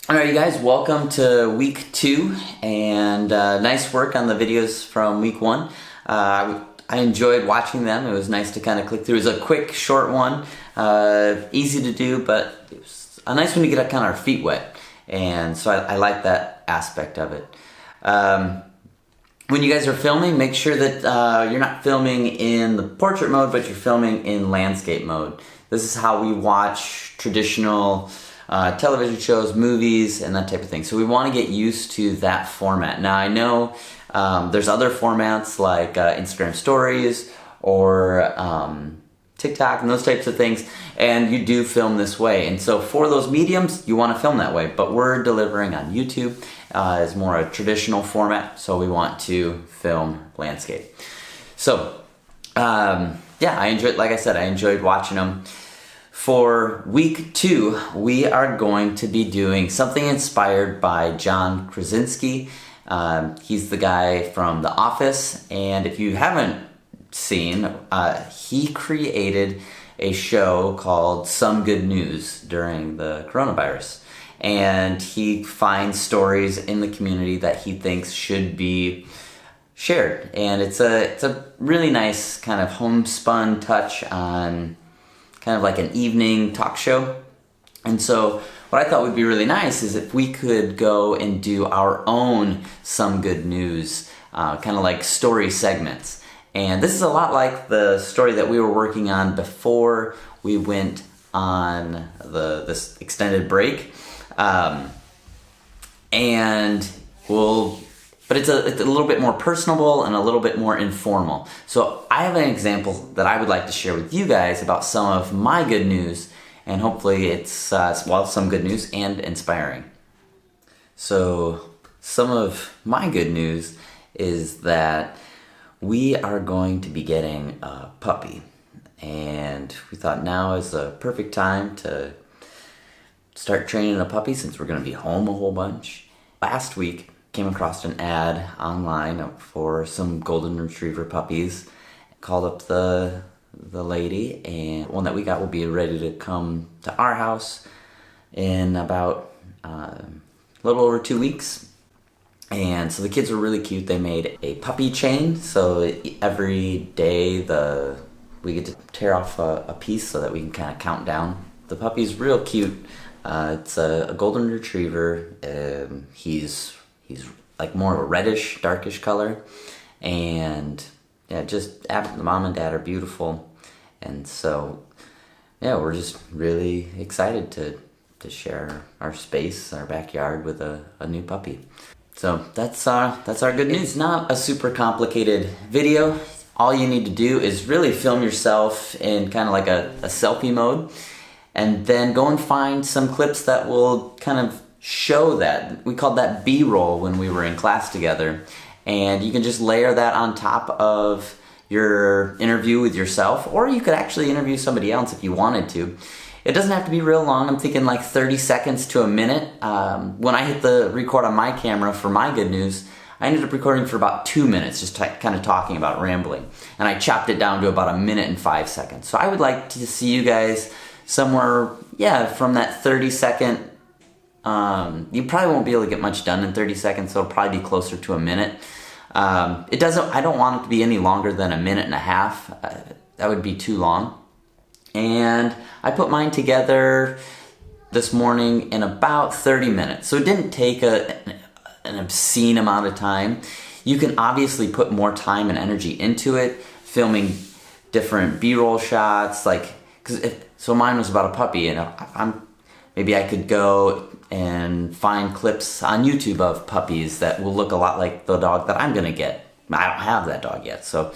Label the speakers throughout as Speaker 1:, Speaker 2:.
Speaker 1: Alright, you guys, welcome to week 2, and nice work on the videos from week 1. I enjoyed watching them. It was nice to kind of click through. It was a quick, short one, easy to do, but it was a nice one to get kind of our feet wet, and so I like that aspect of it. When you guys are filming, make sure that you're not filming in the portrait mode, but you're filming in landscape mode. This is how we watch traditional television shows, movies, and that type of thing. So we want to get used to that format. Now I know there's other formats like Instagram stories or TikTok and those types of things, and you do film this way. And so for those mediums, you want to film that way, but we're delivering on YouTube as more a traditional format, so we want to film landscape. So yeah, like I said, I enjoyed watching them. For week 2, we are going to be doing something inspired by John Krasinski. He's the guy from The Office, and if you haven't seen, he created a show called Some Good News during the coronavirus. And he finds stories in the community that he thinks should be shared. And it's a really nice kind of homespun touch on kind of like an evening talk show. And so what I thought would be really nice is if we could go and do our own Some Good News, kind of like story segments. And this is a lot like the story that we were working on before we went on this extended break. But it's a little bit more personable and a little bit more informal. So I have an example that I would like to share with you guys about some of my good news, and hopefully it's some good news and inspiring. So some of my good news is that we are going to be getting a puppy, and we thought now is the perfect time to start training a puppy since we're going to be home a whole bunch. Last week, came across an ad online for some golden retriever puppies. Called up the lady, and one that we got will be ready to come to our house in about a little over 2 weeks. And so the kids were really cute. They made a puppy chain, so every day we get to tear off a piece so that we can kind of count down. The puppy's real cute. It's a golden retriever. He's like more of a reddish, darkish color, and yeah, the mom and dad are beautiful, and so yeah, we're just really excited to share our space, our backyard with a new puppy. So that's our good news. It's not a super complicated video. All you need to do is really film yourself in kind of like a selfie mode, and then go and find some clips that will kind of show that. We called that B-roll when we were in class together, and you can just layer that on top of your interview with yourself, or you could actually interview somebody else if you wanted to. It doesn't have to be real long. I'm thinking like 30 seconds to a minute. When I hit the record on my camera for my good news, I ended up recording for about 2 minutes, just kind of talking about rambling, and I chopped it down to about 1 minute and 5 seconds. So I would like to see you guys somewhere, yeah, from that 30-second. You probably won't be able to get much done in 30 seconds, so it'll probably be closer to a minute. I don't want it to be any longer than 1.5 minutes. That would be too long. And I put mine together this morning in about 30 minutes. So it didn't take an obscene amount of time. You can obviously put more time and energy into it, filming different B-roll shots, so mine was about a puppy, and maybe I could go and find clips on YouTube of puppies that will look a lot like the dog that I'm gonna get. I don't have that dog yet, so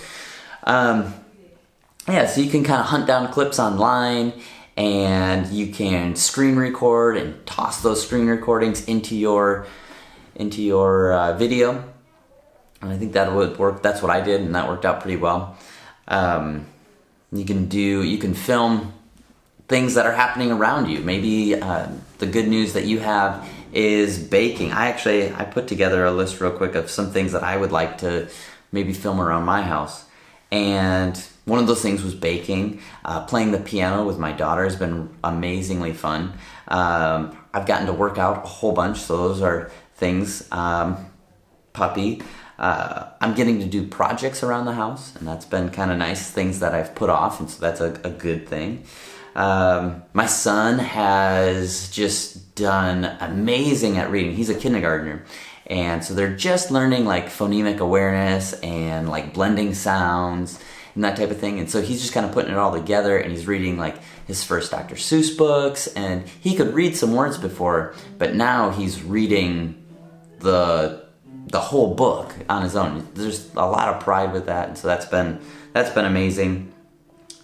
Speaker 1: yeah, so you can kind of hunt down clips online, and you can screen record and toss those screen recordings into your video, and I think that would work. That's what I did, and that worked out pretty well. You can film things that are happening around you. Maybe the good news that you have is baking. I put together a list real quick of some things that I would like to maybe film around my house. And One of those things was baking. Playing the piano with my daughter has been amazingly fun. I've gotten to work out a whole bunch, so those are things. Puppy. I'm getting to do projects around the house, and that's been kind of nice, things that I've put off, and so that's a good thing. My son has just done amazing at reading. He's a kindergartner, and so they're just learning like phonemic awareness and like blending sounds and that type of thing, and so he's just kind of putting it all together, and he's reading like his first Dr. Seuss books, and he could read some words before, but now he's reading the whole book on his own. There's a lot of pride with that, and so that's been amazing.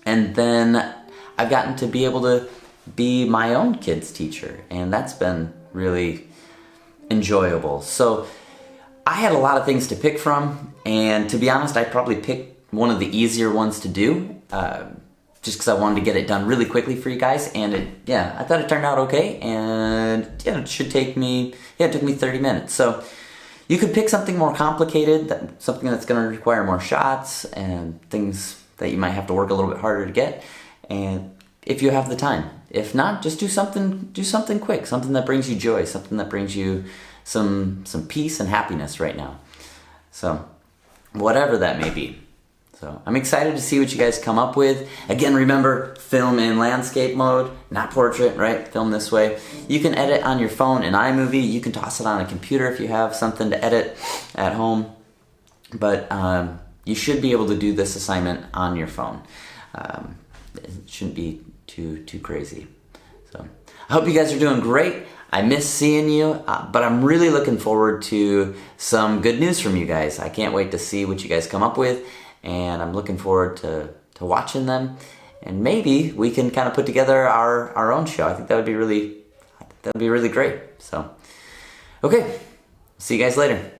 Speaker 1: And then I've gotten to be able to be my own kid's teacher, and that's been really enjoyable. So I had a lot of things to pick from, and to be honest, I probably picked one of the easier ones to do, just because I wanted to get it done really quickly for you guys, and I thought it turned out okay, and it should take me, it took me 30 minutes. So you could pick something more complicated, something that's going to require more shots and things that you might have to work a little bit harder to get, and if you have the time. If not, just do something quick, something that brings you joy, something that brings you some peace and happiness right now. So whatever that may be. So I'm excited to see what you guys come up with. Again, remember, film in landscape mode, not portrait, right? Film this way. You can edit on your phone in iMovie. You can toss it on a computer if you have something to edit at home. But you should be able to do this assignment on your phone. It shouldn't be too crazy. So I hope you guys are doing great. I miss seeing you, but I'm really looking forward to some good news from you guys. I can't wait to see what you guys come up with, and I'm looking forward to watching them, and maybe we can kind of put together our own show. I think that would be really great. So, okay, see you guys later.